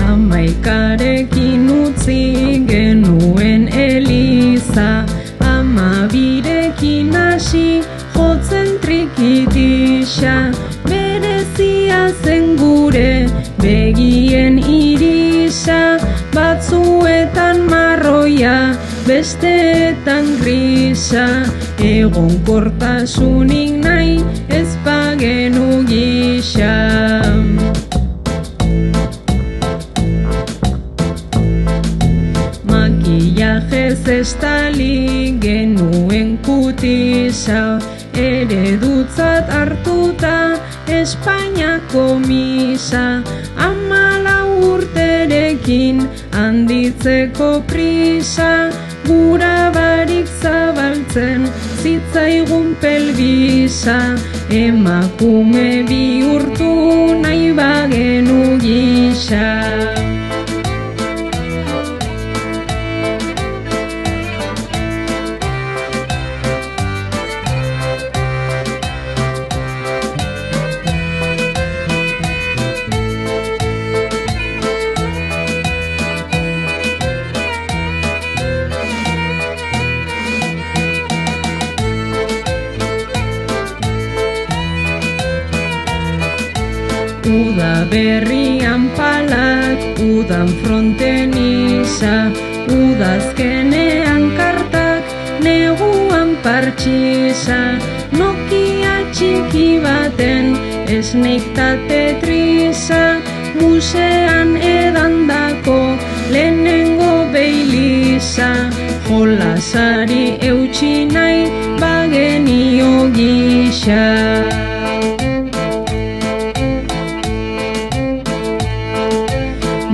Amaikarekin utzi genuen eliza, amabirekin hasi jotzen trikitisa, berezia zen gure begien irisa, batzuetan marroia, besteetan grisa, egonkortasunik nahi ez bagenu gisa. Makillajez estali genuen kutisa, eredutzat hartuta Espainiako misa, 14 urterekin handitzeko prisa, gura barik zabaltzen zitzaigun pelbisa, emakume bihurtu nahi bagenu gisa. Uda berrian palak, udan fronten isa, udazkenean kartak, neguan partxisa, Nokia txiki baten esneikta tetrisa, musean edandako lehenengo beiliza, jolasari eutxi nahi bagenio gisa.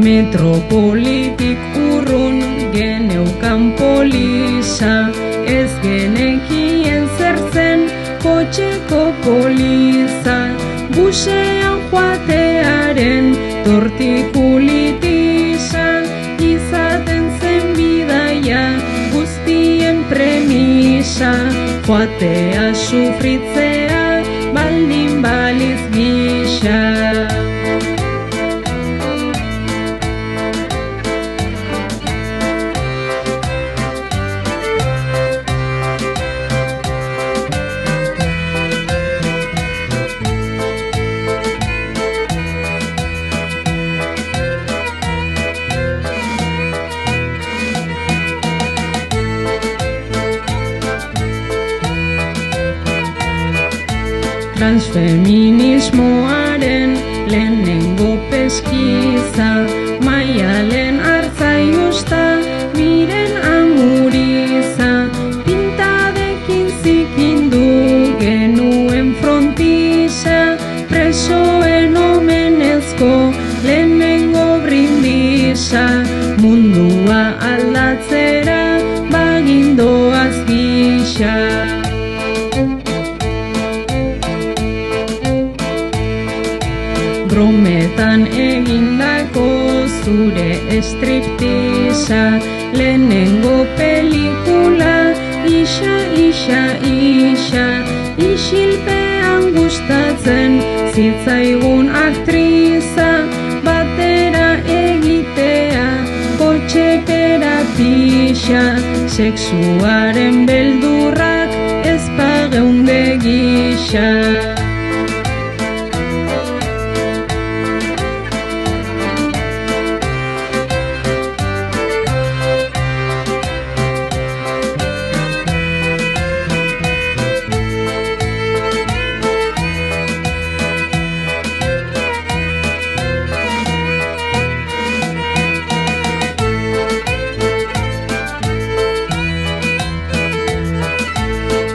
Metropolitik urrun geneukan poliza, ez genekien zertzen kotxeko poliza, busean joatearen tortikulitiza, izaten zen bidaia guztien premisa, joatea sufritzea baldin baliz gisa. Transfeminismoaren lehenengo peskiza, Maialen Arzaiusta, Miren Amuriza, pintadekin zikindu genuen frontiza, presoen omenezko lehenengo brindisa, mundua aldatzera bagindoaz gisa. Brometan egindako zure striptiza, lehenengo pelikula, isa, isa, isa, isilpean gustatzen zitzaigun aktriza, batera egitea, kotxepera pixa, sexuaren beldurrak ez pageunde gisa.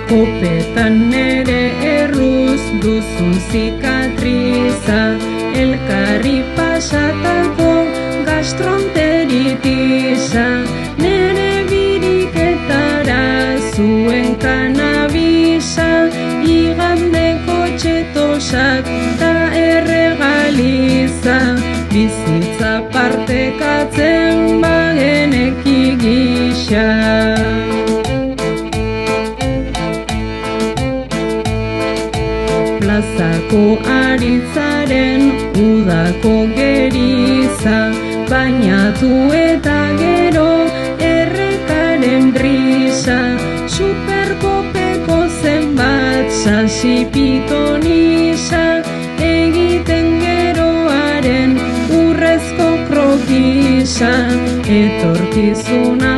Kopetan nere erruz duzun zikatriza, elkarri pasatako gastroenteritiza, nere biriketara zuen kanabisa, igandeko txetosak ta erregaliza, bizitza partekatzen bageneki gisa. Plazako aritzaren udako geriza, bainatu eta gero errekaren brisa, superpopeko zenbat sasi pitonisa, egiten geroaren urrezko krokisa, etorkizuna